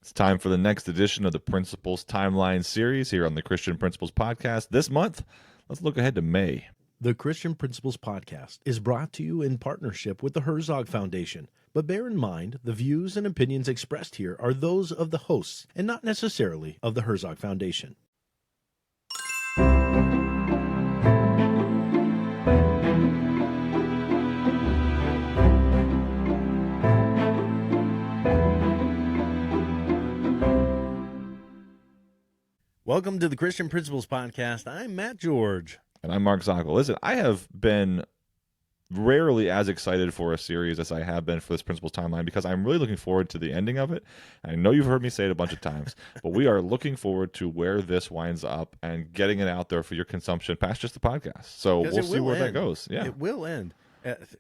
It's time for the next edition of the Principles Timeline series here on the Christian Principles Podcast. This month, let's look ahead to May. The Christian Principles Podcast is brought to you in partnership with the Herzog Foundation. But bear in mind, the views and opinions expressed here are those of the hosts and not necessarily of the Herzog Foundation. Welcome to the Christian Principles Podcast. I'm Matt George. And I'm Mark Zockoll. Listen, I have been rarely as excited for a series as I have been for this Principles Timeline because I'm really looking forward to the ending of it. I know you've heard me say it a bunch of times, but we are looking forward to where this winds up and getting it out there for your consumption past just the podcast. So we'll see where that goes. Yeah, it will end.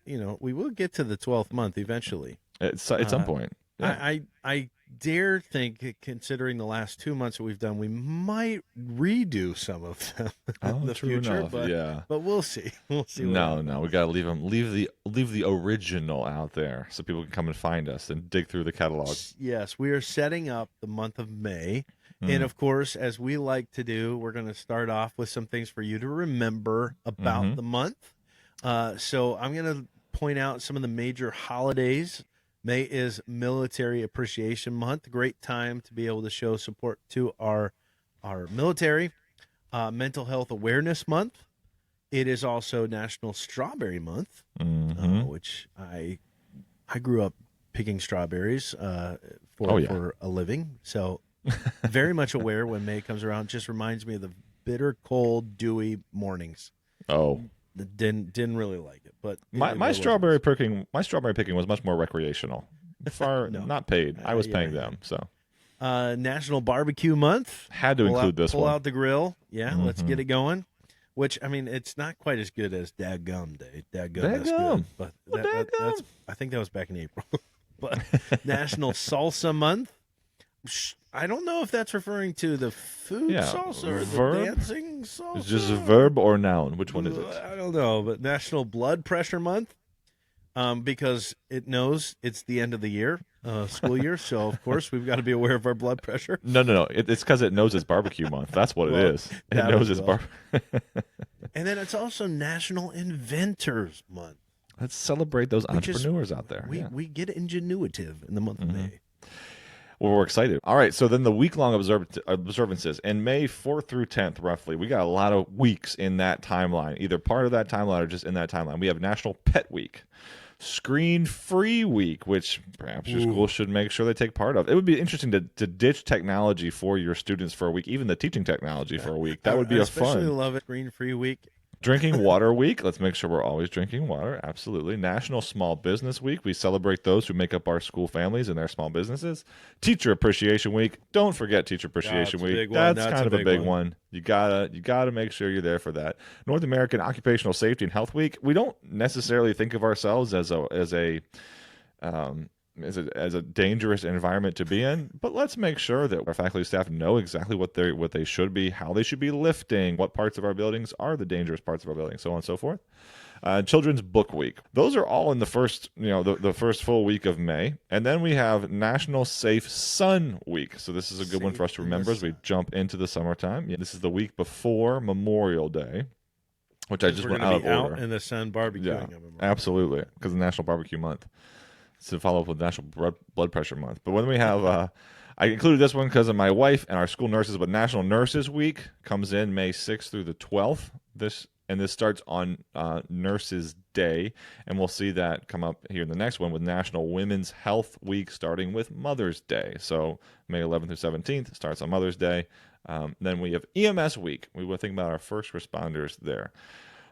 We will get to the 12th month eventually. At some point. Yeah. I dare think, considering the last 2 months that we've done, we might redo some of them in the future. Enough. But we'll see. We'll see. No, we got to leave the original out there so people can come and find us and dig through the catalog. Yes, we are setting up the month of May. And of course, as we like to do, we're going to start off with some things for you to remember about the month. So I'm going to point out some of the major holidays. May is Military Appreciation Month. Great time to be able to show support to our military. Mental Health Awareness Month. It is also National Strawberry Month, which I grew up picking strawberries for a living. So very much aware when May comes around. Just reminds me of the bitter, cold, dewy mornings. Oh. Didn't really like it, but my strawberry picking was much more recreational. Not paid. I was paying them. So National Barbecue Month, had to include this one. Pull out the grill, let's get it going. Which, I mean, it's not quite as good as Dadgum Day. Dadgum, that's good, but that's I think that was back in April. But National Salsa Month. I don't know if that's referring to the food salsa or the dancing salsa. It's just a verb or noun. Which one is it? I don't know, but National Blood Pressure Month, because it knows it's the end of the year, school year, so of course we've got to be aware of our blood pressure. No. It's because it knows it's barbecue month. That's what it is. It knows it's And then it's also National Inventors Month. Let's celebrate those entrepreneurs out there. We get ingenuitive in the month of May. Well, we're excited. All right, so then the week-long observances. In May 4th through 10th, roughly, we got a lot of weeks in that timeline, either part of that timeline or just in that timeline. We have National Pet Week, Screen-Free Week, which perhaps your school should make sure they take part of. It would be interesting to ditch technology for your students for a week, even the teaching technology for a week. That would be a fun. I especially love it. Screen-Free Week. Drinking Water Week. Let's make sure we're always drinking water. Absolutely. National Small Business Week. We celebrate those who make up our school families and their small businesses. Teacher Appreciation Week. Don't forget Teacher Appreciation Week. That's kind of a big one. You gotta make sure you're there for that. North American Occupational Safety and Health Week. We don't necessarily think of ourselves as a dangerous environment to be in, but let's make sure that our faculty staff know exactly what they should be, how they should be lifting, what parts of our buildings are the dangerous parts of our building, so on and so forth. Children's Book Week. Those are all in the first, the first full week of May, and then we have National Safe Sun Week. So this is a good one for us to remember as we jump into the summertime. Yeah, this is the week before Memorial Day, which I just went out of order. Out in the sun barbecuing. Yeah, absolutely, because of National Barbecue Month. To follow up with National Blood Pressure Month. But when we have, I included this one because of my wife and our school nurses, but National Nurses Week comes in May 6th through the 12th. This starts on Nurses Day, and we'll see that come up here in the next one with National Women's Health Week starting with Mother's Day. So May 11th through 17th starts on Mother's Day. Then we have EMS Week. We will think about our first responders there.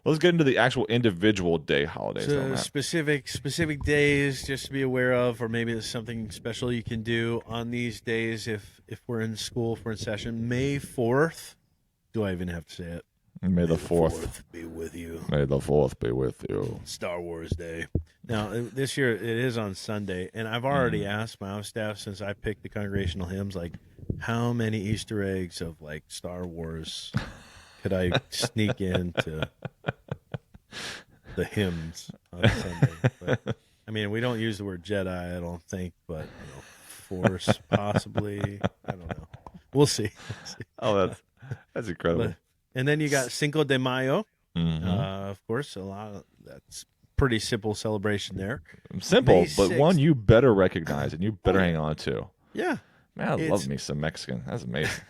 Let's get into the actual individual day holidays. So specific days just to be aware of, or maybe there's something special you can do on these days if we're in school, if we're in session. May 4th. Do I even have to say it? May the 4th be with you. May the 4th be with you. Star Wars Day. Now, this year it is on Sunday, and I've already asked my own staff since I picked the congregational hymns, like, how many Easter eggs of, like, Star Wars could I sneak into the hymns on Sunday? But, I mean, we don't use the word Jedi, I don't think, but Force, possibly. I don't know. We'll see. Oh, that's incredible. And then you got Cinco de Mayo. Mm-hmm. Of course, that's pretty simple celebration there. Simple, May but 6th. one you better recognize and you better hang on to. Yeah. Man, I love me some Mexican. That's amazing.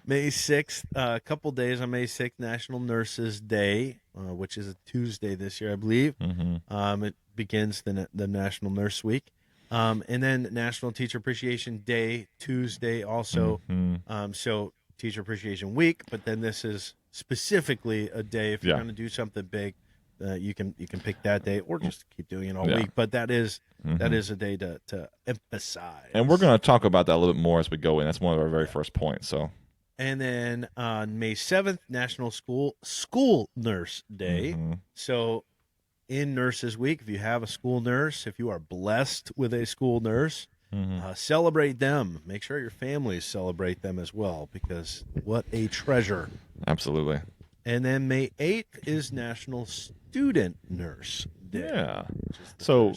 May 6th, a couple days on May 6th, National Nurses Day, which is a Tuesday this year, I believe. Mm-hmm. It begins the National Nurse Week. And then National Teacher Appreciation Day, Tuesday also. Mm-hmm. So Teacher Appreciation Week, but then this is specifically a day if you're going to do something big. You can pick that day or just keep doing it all week. But that is a day to emphasize. And we're going to talk about that a little bit more as we go in. That's one of our very first points. So. And then on May 7th, National School Nurse Day. Mm-hmm. So in Nurses Week, if you have a school nurse, if you are blessed with a school nurse, celebrate them. Make sure your families celebrate them as well, because what a treasure. Absolutely. And then May 8th is National Student Nurse Day. Yeah. So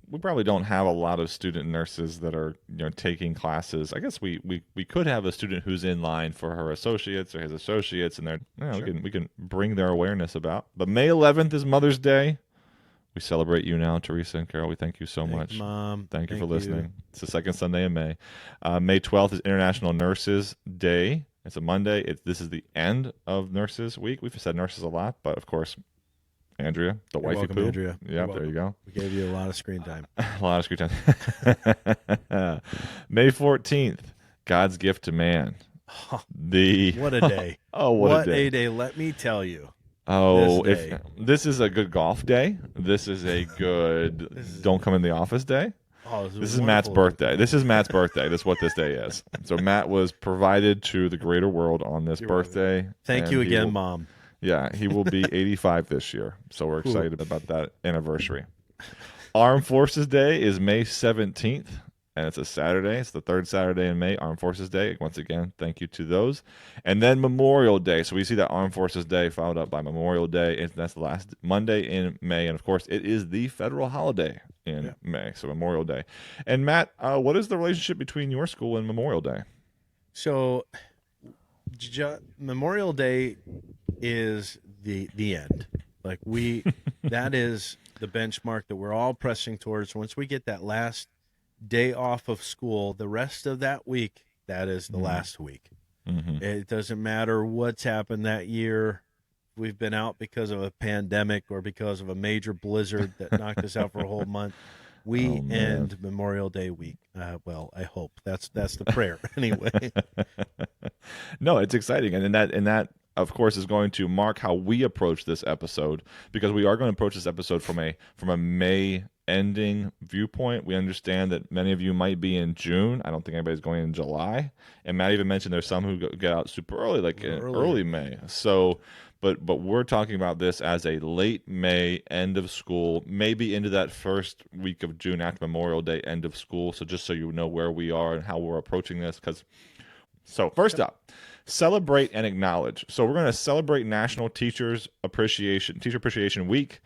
we probably don't have a lot of student nurses that are taking classes. I guess we could have a student who's in line for her associates or his associates, and we can bring their awareness about. But May 11th is Mother's Day. We celebrate you now, Teresa and Carol. We thank you so much. Mom. Thank you for listening. It's the second Sunday in May. May 12th is International Nurses Day. It's a Monday. This is the end of Nurses Week. We've said nurses a lot, but of course, Andrea, the wifey welcome, poo. Andrea. Yeah, there you go. We gave you a lot of screen time. A lot of screen time. May 14th, God's gift to man. What a day. What a day. Let me tell you. This is a good golf day. This is a good don't come in the office day. This is Matt's birthday. This is Matt's birthday. This is what this day is. So Matt was provided to the greater world on this birthday. Thank you again, Mom. Yeah, he will be 85 this year. So we're excited about that anniversary. Armed Forces Day is May 17th, and it's a Saturday. It's the third Saturday in May, Armed Forces Day. Once again, thank you to those. And then Memorial Day. So we see that Armed Forces Day followed up by Memorial Day. And that's the last Monday in May. And, of course, it is the federal holiday in May, so Memorial Day. And, Matt, what is the relationship between your school and Memorial Day? So Memorial Day is the end. Like that is the benchmark that we're all pressing towards. Once we get that last day off of school, the rest of that week, that is the last week. Mm-hmm. It doesn't matter what's happened that year. We've been out because of a pandemic or because of a major blizzard that knocked us out for a whole month. We end Memorial Day week. Well, I hope that's the prayer anyway. No, it's exciting, and that of course is going to mark how we approach this episode, because we are going to approach this episode from a May ending viewpoint. We understand that many of you might be in June. I don't think anybody's going in July. And Matt even mentioned there's some who get out super early, like in early May. So, but we're talking about this as a late May, end of school, maybe into that first week of June after Memorial Day, end of school. So just so you know where we are and how we're approaching this. So first up, celebrate and acknowledge. So we're going to celebrate National Teacher Appreciation Week,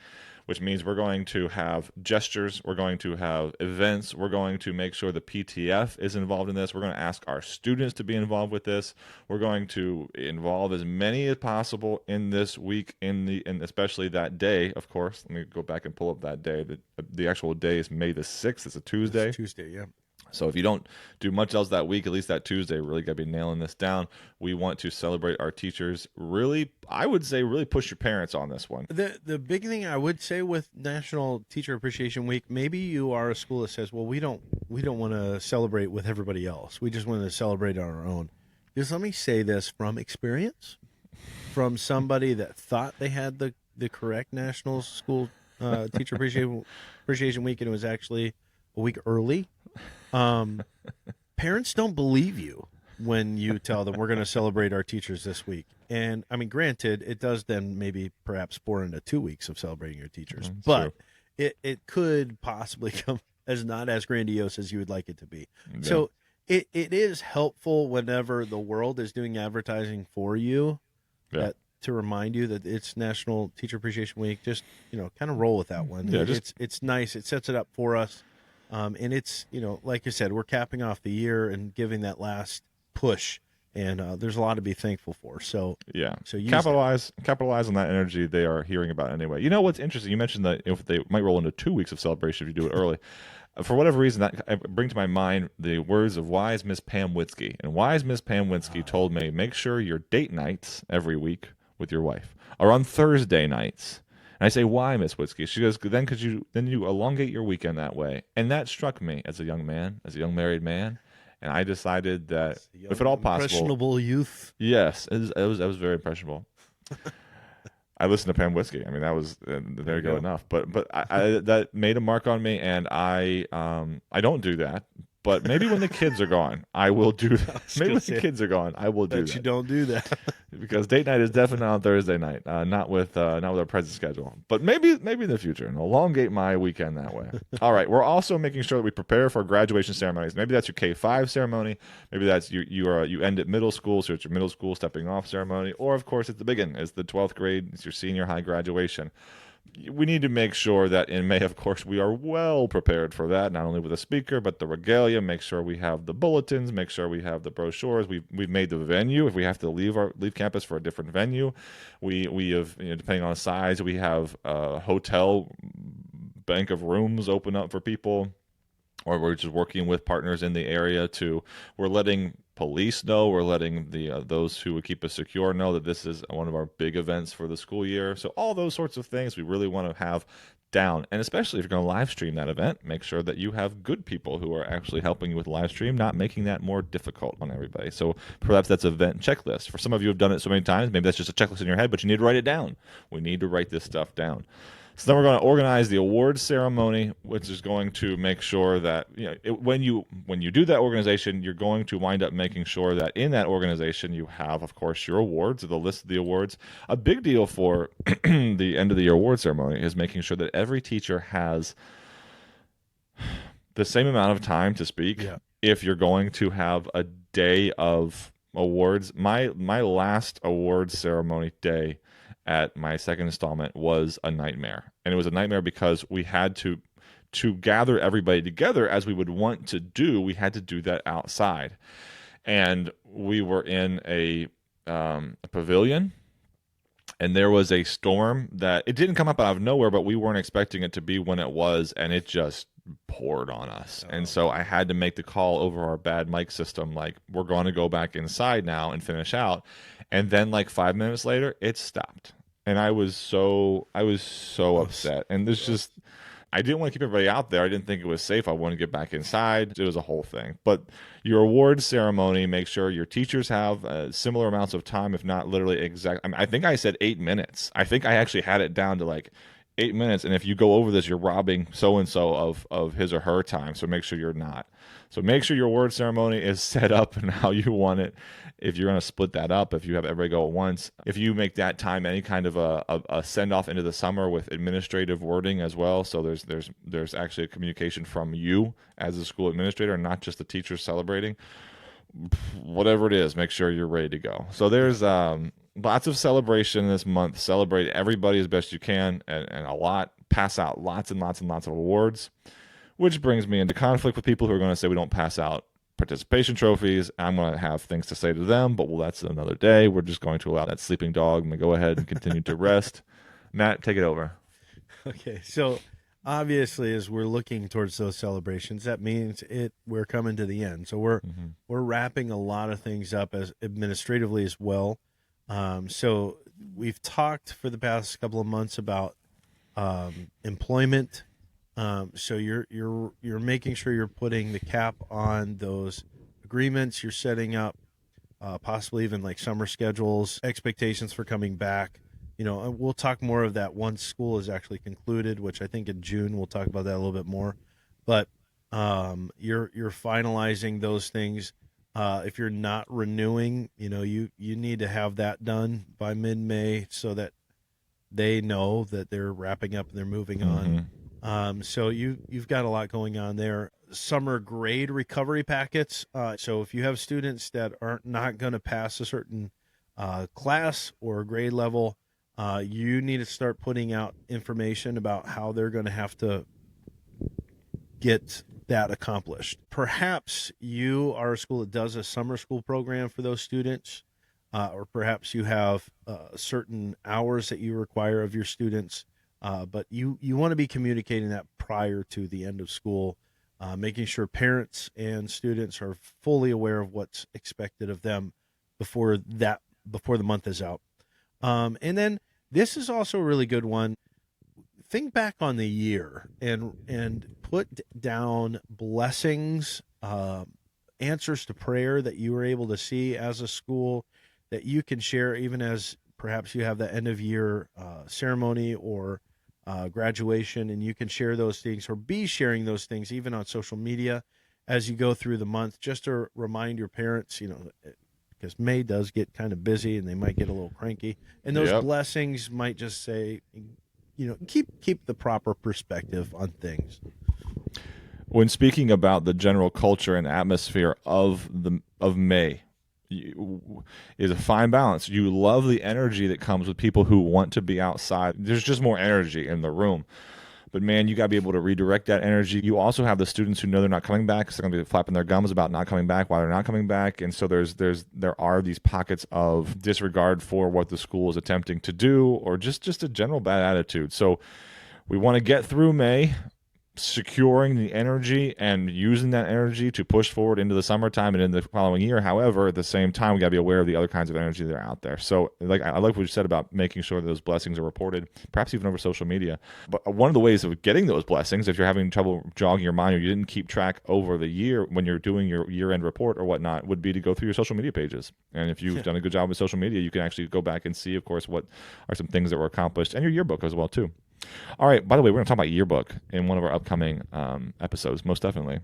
which means we're going to have gestures, we're going to have events, we're going to make sure the PTF is involved in this, we're going to ask our students to be involved with this, we're going to involve as many as possible in this week, and especially that day, of course. Let me go back and pull up that day. The actual day is May the 6th. It's a Tuesday. It's Tuesday, yeah. So if you don't do much else that week, at least that Tuesday, really got to be nailing this down. We want to celebrate our teachers. Really, I would say really push your parents on this one. The big thing I would say with National Teacher Appreciation Week, maybe you are a school that says, well, we don't want to celebrate with everybody else. We just want to celebrate on our own. Just let me say this from experience, from somebody that thought they had the correct National School Teacher Appreciation Week, and it was actually a week early. Parents don't believe you when you tell them we're going to celebrate our teachers this week. And I mean, granted, it does then maybe perhaps pour into 2 weeks of celebrating your teachers, but it could possibly come as not as grandiose as you would like it to be. Yeah. So it is helpful whenever the world is doing advertising for you, to remind you that it's National Teacher Appreciation Week. Just, kind of roll with that one. Yeah, it's nice. It sets it up for us. And it's, like I said, we're capping off the year and giving that last push, and there's a lot to be thankful for. So Yeah. use that. Capitalize on that energy they are hearing about anyway. You know what's interesting? You mentioned that if they might roll into 2 weeks of celebration if you do it early. For whatever reason, that bring to my mind the words of wise Miss Pam Witzke. And wise Miss Pam Witzke told me, make sure your date nights every week with your wife are on Thursday nights. And I say, why, Miss Witzke? She goes, then you elongate your weekend that way. And that struck me as a young man, as a young married man. And I decided that, if at all possible, impressionable youth. yes, it was very impressionable. I listened to Pam Whiskey. I mean, that was there you go enough. But I that made a mark on me, and I don't do that. But maybe when the kids are gone, I will do that. Maybe when the kids are gone, I will do that. You don't do that because date night is definitely not on Thursday night. Not with our present schedule. But maybe in the future, and elongate my weekend that way. All right. We're also making sure that we prepare for graduation ceremonies. Maybe that's your K-5 ceremony. Maybe that's you end at middle school, so it's your middle school stepping off ceremony. Or of course, it's the big one. It's the 12th grade. It's your senior high graduation. We need to make sure that in May, of course, we are well prepared for that, not only with a speaker, but the regalia. Make sure we have the bulletins, make sure we have the brochures. We've made the venue. If we have to leave campus for a different venue, we have, depending on size, we have a hotel bank of rooms open up for people, or we're just working with partners in the area we're letting police know, we're letting those who would keep us secure know that this is one of our big events for the school year. So all those sorts of things we really want to have down. And especially if you're going to live stream that event, make sure that you have good people who are actually helping you with the live stream, not making that more difficult on everybody. So perhaps that's an event checklist. For some of you who have done it so many times, maybe that's just a checklist in your head, but you need to write it down. We need to write this stuff down. So then we're going to organize the awards ceremony, which is going to make sure that when you do that organization, you're going to wind up making sure that in that organization you have, of course, your awards, the list of the awards. A big deal for the end of the year award ceremony is making sure that every teacher has the same amount of time to speak. Yeah. If you're going to have a day of awards, my last awards ceremony day at my second installment was a nightmare. And it was a nightmare because we had to gather everybody together as we would want to do. We had to do that outside. And we were in a pavilion, and there was a storm that it didn't come up out of nowhere, but we weren't expecting it to be when it was, and it just poured on us. And so I had to make the call over our bad mic system, like, we're going to go back inside now and finish out. And then like 5 minutes later, it stopped. And I was so upset. And there's just, I didn't want to keep everybody out there. I didn't think it was safe. I wanted to get back inside. It was a whole thing. But your award ceremony, make sure your teachers have similar amounts of time, if not literally exact. I mean, I think I said 8 minutes. I think I actually had it down to like 8 minutes. And if you go over this, you're robbing so-and-so of his or her time. So make sure you're not. So make sure your award ceremony is set up and how you want it. If you're going to split that up, if you have everybody go at once, if you make that time any kind of a send-off into the summer with administrative wording as well, so there's actually a communication from you as a school administrator, and not just the teachers celebrating. Whatever it is, make sure you're ready to go. So there's lots of celebration this month. Celebrate everybody as best you can, and a lot. Pass out lots and lots and lots of awards, which brings me into conflict with people who are going to say we don't pass out participation trophies. I'm going to have things to say to them, but that's another day. We're just going to allow that sleeping dog to go ahead and continue to rest. Matt, take it over. Okay, so obviously, as we're looking towards those celebrations, that means we're coming to the end. So we're wrapping a lot of things up as administratively as well. So we've talked for the past couple of months about employment. So you're making sure you're putting the cap on those agreements. You're setting up possibly even like summer schedules, expectations for coming back. We'll talk more of that once school is actually concluded, which I think in June we'll talk about that a little bit more. But you're finalizing those things. If you're not renewing, you need to have that done by mid-May so that they know that they're wrapping up and they're moving on. So you've got a lot going on there. Summer grade recovery packets. So if you have students that are not going to pass a certain class or grade level, you need to start putting out information about how they're going to have to get that accomplished. Perhaps you are a school that does a summer school program for those students, or perhaps you have certain hours that you require of your students, but you want to be communicating that prior to the end of school, making sure parents and students are fully aware of what's expected of them before the month is out. And then this is also a really good one. Think back on the year and put down blessings, answers to prayer that you were able to see as a school that you can share, even as perhaps you have the end of year ceremony or graduation, and you can share those things or be sharing those things even on social media as you go through the month, just to remind your parents, because May does get kind of busy and they might get a little cranky, and those blessings might just say, keep the proper perspective on things. When speaking about the general culture and atmosphere of May, is a fine balance. You love the energy that comes with people who want to be outside. There's just more energy in the room. But man, you got to be able to redirect that energy. You also have the students who know they're not coming back, so they're going to be flapping their gums about not coming back while they're not coming back. And so there are these pockets of disregard for what the school is attempting to do, or just a general bad attitude. So we want to get through May, securing the energy and using that energy to push forward into the summertime and in the following year. However, at the same time, we got to be aware of the other kinds of energy that are out there. So I like what you said about making sure those blessings are reported, perhaps even over social media. But one of the ways of getting those blessings, if you're having trouble jogging your mind or you didn't keep track over the year when you're doing your year-end report or whatnot, would be to go through your social media pages. And if you've done a good job with social media, you can actually go back and see, of course, what are some things that were accomplished, and your yearbook as well, too. All right, by the way, we're going to talk about yearbook in one of our upcoming episodes, most definitely.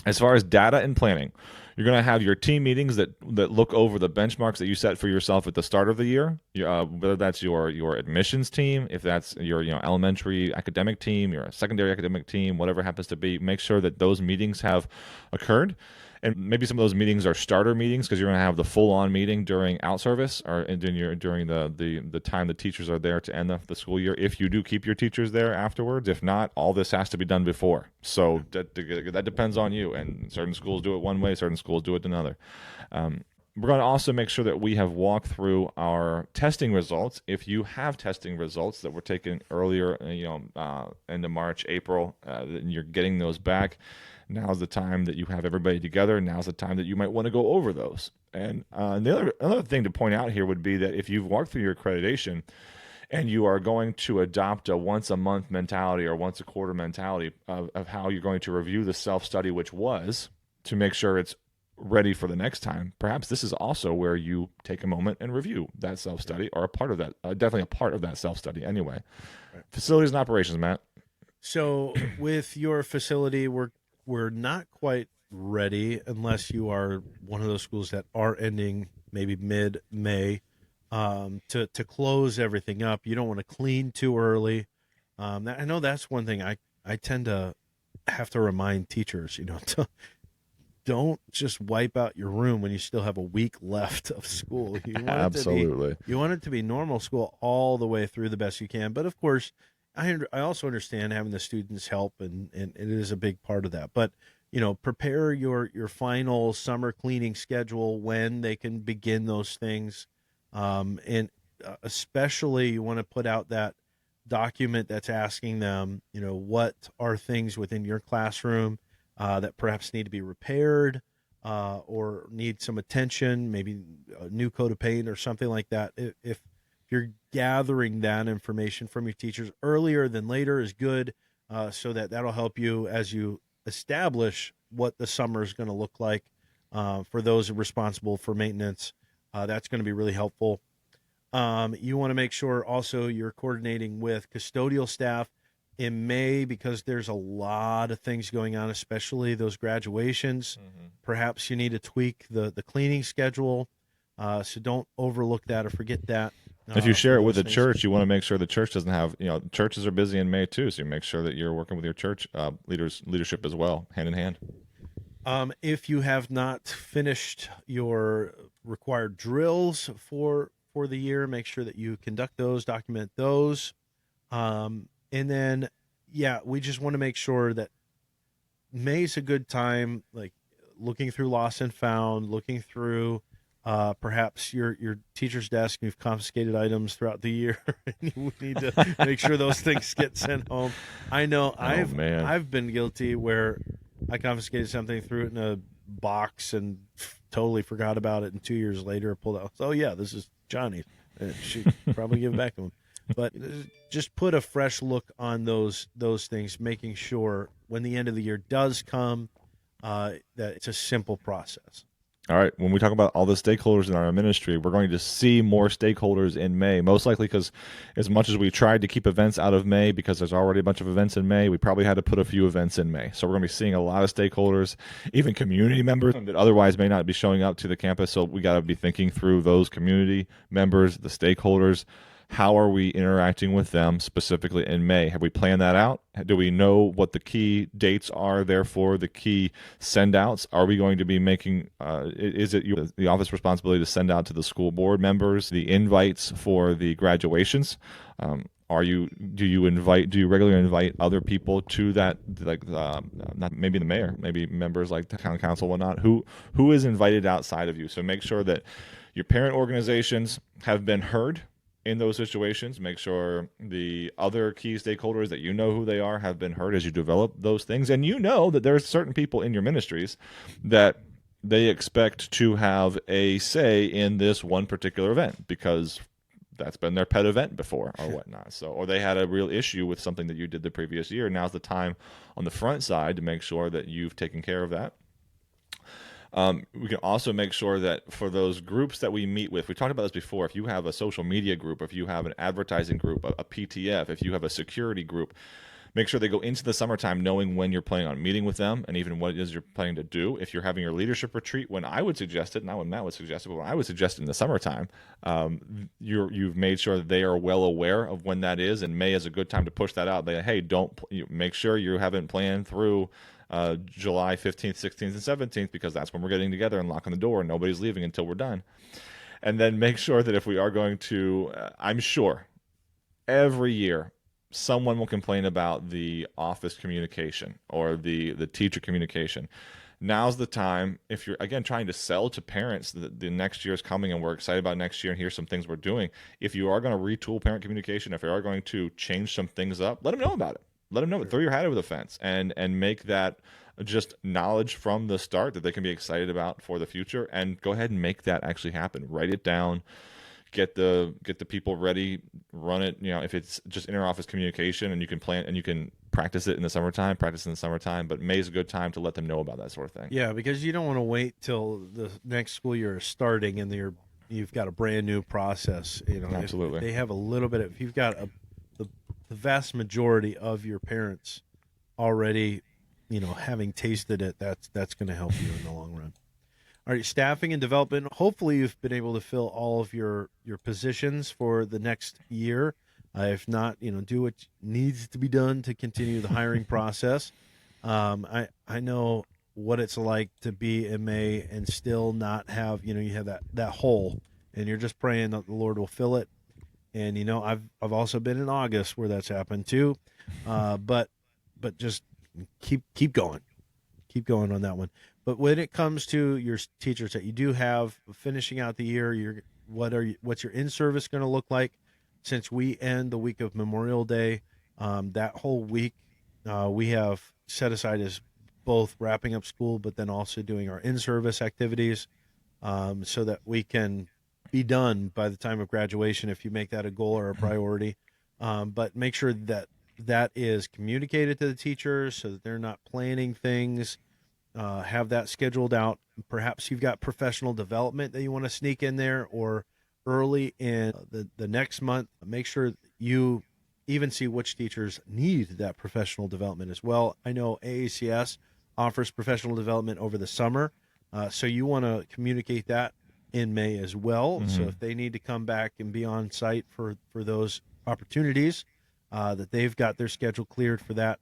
As far as data and planning, you're going to have your team meetings that look over the benchmarks that you set for yourself at the start of the year, whether that's your admissions team, if that's your elementary academic team, your secondary academic team, whatever it happens to be. Make sure that those meetings have occurred. And maybe some of those meetings are starter meetings because you're going to have the full-on meeting during out service or during the time the teachers are there to end the school year. If you do keep your teachers there afterwards, if not, all this has to be done before. So that depends on you. And certain schools do it one way, certain schools do it another. We're going to also make sure that we have walked through our testing results. If you have testing results that were taken earlier, end of March, April, and you're getting those back, now's the time that you have everybody together. Now's the time that you might want to go over those. And another thing to point out here would be that if you've walked through your accreditation and you are going to adopt a once-a-month mentality or once-a-quarter mentality of how you're going to review the self-study, which was to make sure it's ready for the next time, perhaps this is also where you take a moment and review that self-study, or a part of that, definitely a part of that self-study anyway. Right. Facilities and operations, Matt. So with your facility, we're not quite ready unless you are one of those schools that are ending maybe mid-May to close everything up. You don't want to clean too early. I know that's one thing I tend to have to remind teachers, don't just wipe out your room when you still have a week left of school. You want Absolutely. You want it to be normal school all the way through the best you can. But, of course, I also understand having the students help, and it is a big part of that. But, prepare your final summer cleaning schedule when they can begin those things. And especially you want to put out that document that's asking them, what are things within your classroom that perhaps need to be repaired or need some attention, maybe a new coat of paint or something like that. If you're gathering that information from your teachers earlier than later is good, so that'll help you as you establish what the summer is going to look like for those responsible for maintenance. That's going to be really helpful. You want to make sure also you're coordinating with custodial staff in May because there's a lot of things going on, especially those graduations. Mm-hmm. Perhaps you need to tweak the cleaning schedule, so don't overlook that or forget that. If you share it with the church, you want to make sure the church doesn't have, churches are busy in May too, so you make sure that you're working with your church leadership as well, hand in hand. If you have not finished your required drills for the year, make sure that you conduct those, document those. And then, we just want to make sure that May's a good time, like looking through lost and found, looking through perhaps your teacher's desk. You've confiscated items throughout the year, and you need to make sure those things get sent home. I know Oh man. I've been guilty where I confiscated something, threw it in a box, and totally forgot about it. And 2 years later, I pulled out. Oh yeah, this is Johnny's. Should probably give it back to him. But just put a fresh look on those things, making sure when the end of the year does come, that it's a simple process. All right. When we talk about all the stakeholders in our ministry, we're going to see more stakeholders in May, most likely because as much as we tried to keep events out of May because there's already a bunch of events in May, we probably had to put a few events in May. So we're going to be seeing a lot of stakeholders, even community members that otherwise may not be showing up to the campus. So we got to be thinking through those community members, the stakeholders. How are we interacting with them specifically in May? Have we planned that out? Do we know what the key dates are, therefore the key send outs? Are we going to be making, is it the office responsibility to send out to the school board members the invites for the graduations? Do you regularly invite other people to that, like not maybe the mayor, maybe members like the town council, whatnot? Who is invited outside of you? So make sure that your parent organizations have been heard in those situations. Make sure the other key stakeholders that you know who they are have been heard as you develop those things. And you know that there's certain people in your ministries that they expect to have a say in this one particular event because that's been their pet event before or whatnot. So, or they had a real issue with something that you did the previous year. Now's the time on the front side to make sure that you've taken care of that. We can also make sure that for those groups that we meet with, we talked about this before, if you have a social media group, if you have an advertising group, a PTF, if you have a security group, make sure they go into the summertime knowing when you're planning on meeting with them and even what it is you're planning to do. If you're having your leadership retreat, when I would suggest it, not when Matt would suggest it, but when I would suggest it in the summertime, you've made sure that they are well aware of when that is, and May is a good time to push that out. Hey, make sure you haven't planned through July 15th, 16th, and 17th, because that's when we're getting together and locking the door and nobody's leaving until we're done. And then make sure that if we are going to, I'm sure every year someone will complain about the office communication or the teacher communication. Now's the time, if you're, again, trying to sell to parents that the next year is coming and we're excited about next year and here's some things we're doing. If you are going to retool parent communication, if you are going to change some things up, let them know about it. Let them know. Sure. Throw your hat over the fence and make that just knowledge from the start that they can be excited about for the future, and go ahead and make that actually happen. Write it down. Get the people ready. Run it. If it's just inter-office communication and you can plan and you can practice it in the summertime. But May is a good time to let them know about that sort of thing. Yeah, because you don't want to wait till the next school year is starting and you've got a brand new process. Absolutely. If they have a little bit. If you've got the vast majority of your parents already, having tasted it, that's going to help you in the long run. All right, staffing and development. Hopefully you've been able to fill all of your positions for the next year. If not, do what needs to be done to continue the hiring process. I know what it's like to be in May and still not have, you have that hole, and you're just praying that the Lord will fill it. And I've also been in August where that's happened too, but just keep going on that one. But when it comes to your teachers that you do have finishing out the year, what's your in-service going to look like? Since we end the week of Memorial Day, that whole week we have set aside as both wrapping up school, but then also doing our in-service activities, so that we can be done by the time of graduation if you make that a goal or a priority. But make sure that is communicated to the teachers so that they're not planning things. Have that scheduled out. Perhaps you've got professional development that you want to sneak in there, or early in the next month. Make sure you even see which teachers need that professional development as well. I know AACS offers professional development over the summer, so you want to communicate that in May as well. Mm-hmm. So if they need to come back and be on site for those opportunities, that they've got their schedule cleared for that.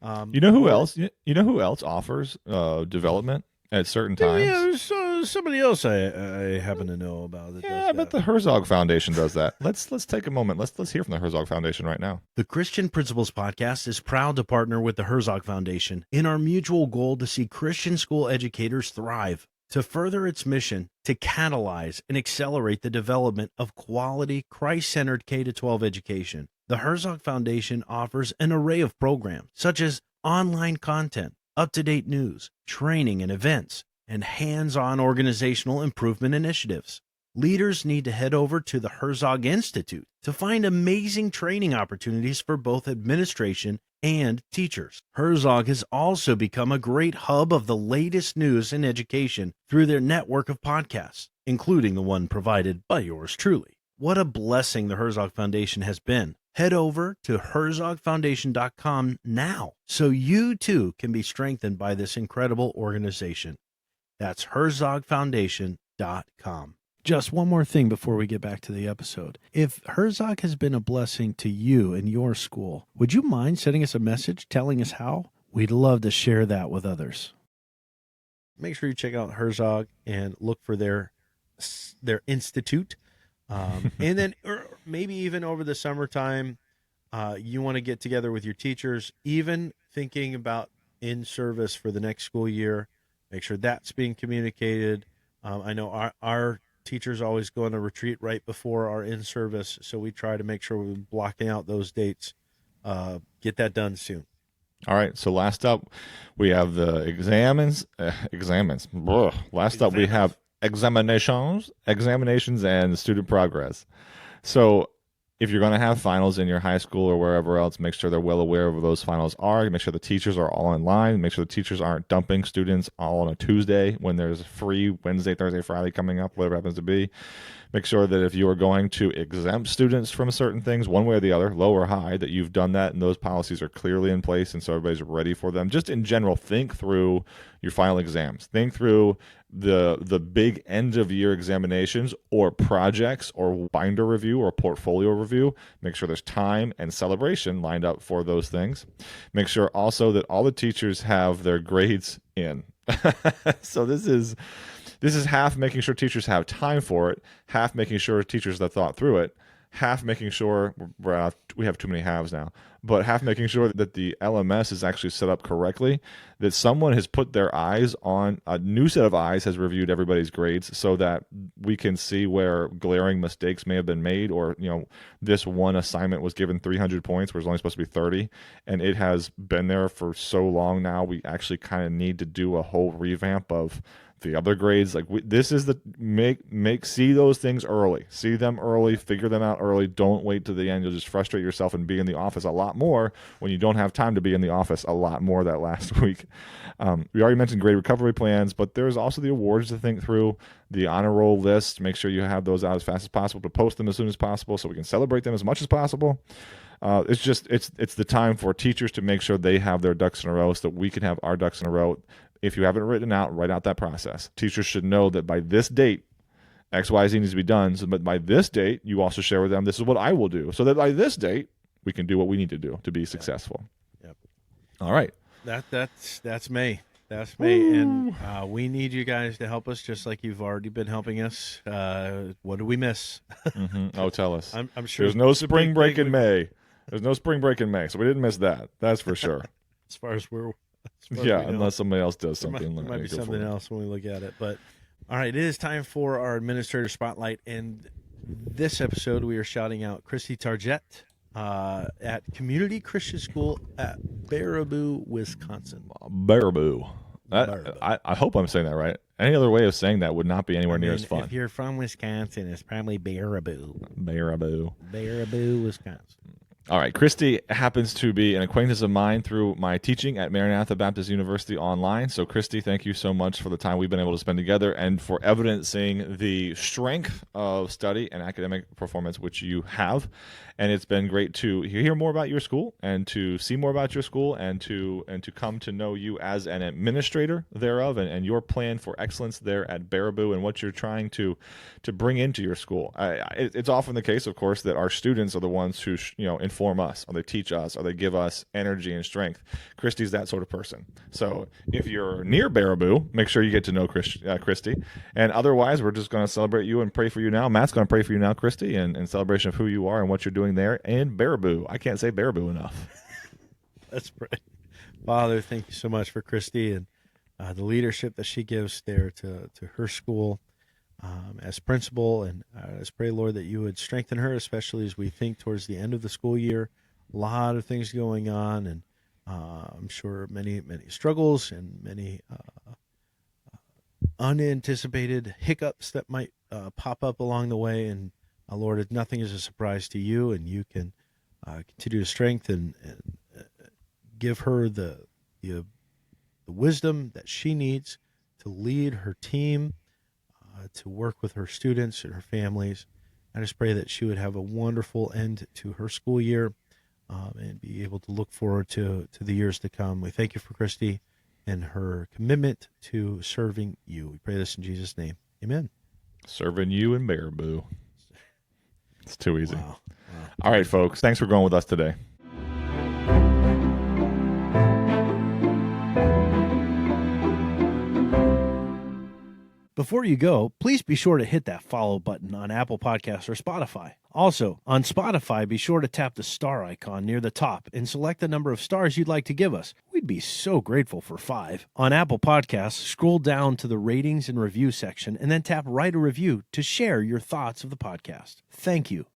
Who else? You know who else offers development at certain times. Yeah, there's somebody else I happen to know about that Yeah, does I bet that. the Herzog Foundation does that. Let's take a moment. Let's hear from the Herzog Foundation right now. The Christian Principles Podcast is proud to partner with the Herzog Foundation in our mutual goal to see Christian school educators thrive, to further its mission to catalyze and accelerate the development of quality, Christ-centered K-12 education. The Herzog Foundation offers an array of programs, such as online content, up-to-date news, training and events, and hands-on organizational improvement initiatives. Leaders need to head over to the Herzog Institute to find amazing training opportunities for both administration and teachers. Herzog has also become a great hub of the latest news in education through their network of podcasts, including the one provided by yours truly. What a blessing the Herzog Foundation has been. Head over to herzogfoundation.com now so you too can be strengthened by this incredible organization. That's herzogfoundation.com. Just one more thing before we get back to the episode. If Herzog has been a blessing to you and your school, would you mind sending us a message telling us how? We'd love to share that with others. Make sure you check out Herzog and look for their institute. And then maybe even over the summertime, you want to get together with your teachers, even thinking about in-service for the next school year. Make sure that's being communicated. I know our teachers always go on a retreat right before our in-service, so we try to make sure we're blocking out those dates. Get that done soon. All right, so last up, we have the examines. Last up, we have examinations and student progress. So if you're going to have finals in your high school or wherever else, make sure they're well aware of what those finals are. Make sure the teachers are all in line. Make sure the teachers aren't dumping students all on a Tuesday when there's free Wednesday, Thursday, Friday coming up, whatever it happens to be. Make sure that if you are going to exempt students from certain things, one way or the other, low or high, that you've done that and those policies are clearly in place and so everybody's ready for them. Just in general, think through your final exams. Think through the big end of year examinations or projects or binder review or portfolio review. Make sure there's time and celebration lined up for those things. Make sure also that all the teachers have their grades in. So this is half making sure teachers have time for it, half making sure teachers have thought through it, half making sure we have too many halves now, but half making sure that the LMS is actually set up correctly, that someone has put their eyes on, a new set of eyes has reviewed everybody's grades so that we can see where glaring mistakes may have been made, or this one assignment was given 300 points where it's only supposed to be 30, and it has been there for so long now we actually kind of need to do a whole revamp of the other grades. This is the see those things early, see them early, figure them out early. Don't wait to the end. You'll just frustrate yourself and be in the office a lot more when you don't have time to be in the office a lot more that last week. We already mentioned grade recovery plans, but there's also the awards to think through, the honor roll list. Make sure you have those out as fast as possible to post them as soon as possible so we can celebrate them as much as possible. It's the time for teachers to make sure they have their ducks in a row so that we can have our ducks in a row. If you haven't written out, write out that process. Teachers should know that by this date, X, Y, Z needs to be done. So, but by this date, you also share with them, this is what I will do. So that by this date, we can do what we need to do to be successful. Yep. All right. That's May. That's May. Ooh. And we need you guys to help us just like you've already been helping us. What did we miss? Oh, tell us. I'm sure. There's no spring break in May. There's no spring break in May, so we didn't miss that. That's for sure. As far as unless somebody else does something. There might be something else when we look at it. But all right, it is time for our administrator spotlight. And this episode, we are shouting out Christy Tarjette at Community Christian School at Baraboo, Wisconsin. Baraboo. I hope I'm saying that right. Any other way of saying that would not be anywhere near as fun. If you're from Wisconsin, it's probably Baraboo. Baraboo, Wisconsin. All right. Christy happens to be an acquaintance of mine through my teaching at Maranatha Baptist University online. So, Christy, thank you so much for the time we've been able to spend together and for evidencing the strength of study and academic performance which you have. And it's been great to hear more about your school and to see more about your school and to come to know you as an administrator thereof and your plan for excellence there at Baraboo and what you're trying to bring into your school. It's often the case, of course, that our students are the ones who inform inform us, or they teach us, or they give us energy and strength. Christy's that sort of person. So if you're near Baraboo, make sure you get to know Christy. And otherwise, we're just going to celebrate you and pray for you now. Matt's going to pray for you now, Christy, in celebration of who you are and what you're doing there in Baraboo. I can't say Baraboo enough. Let's pray. Father, thank you so much for Christy and the leadership that she gives there to her school as principal. And I just pray, Lord, that you would strengthen her, especially as we think towards the end of the school year. A lot of things going on, and I'm sure many struggles and many unanticipated hiccups that might pop up along the way. And Lord, nothing is a surprise to you, and you can continue to strengthen and give her the wisdom that she needs to lead her team, to work with her students and her families. I just pray that she would have a wonderful end to her school year and be able to look forward to the years to come. We thank you for Christy and her commitment to serving you. We pray this in Jesus' name. Amen. Serving you in Baraboo. It's too easy. Wow. All right, folks. Thanks for going with us today. Before you go, please be sure to hit that follow button on Apple Podcasts or Spotify. Also, on Spotify, be sure to tap the star icon near the top and select the number of stars you'd like to give us. We'd be so grateful for 5. On Apple Podcasts, scroll down to the ratings and review section and then tap write a review to share your thoughts of the podcast. Thank you.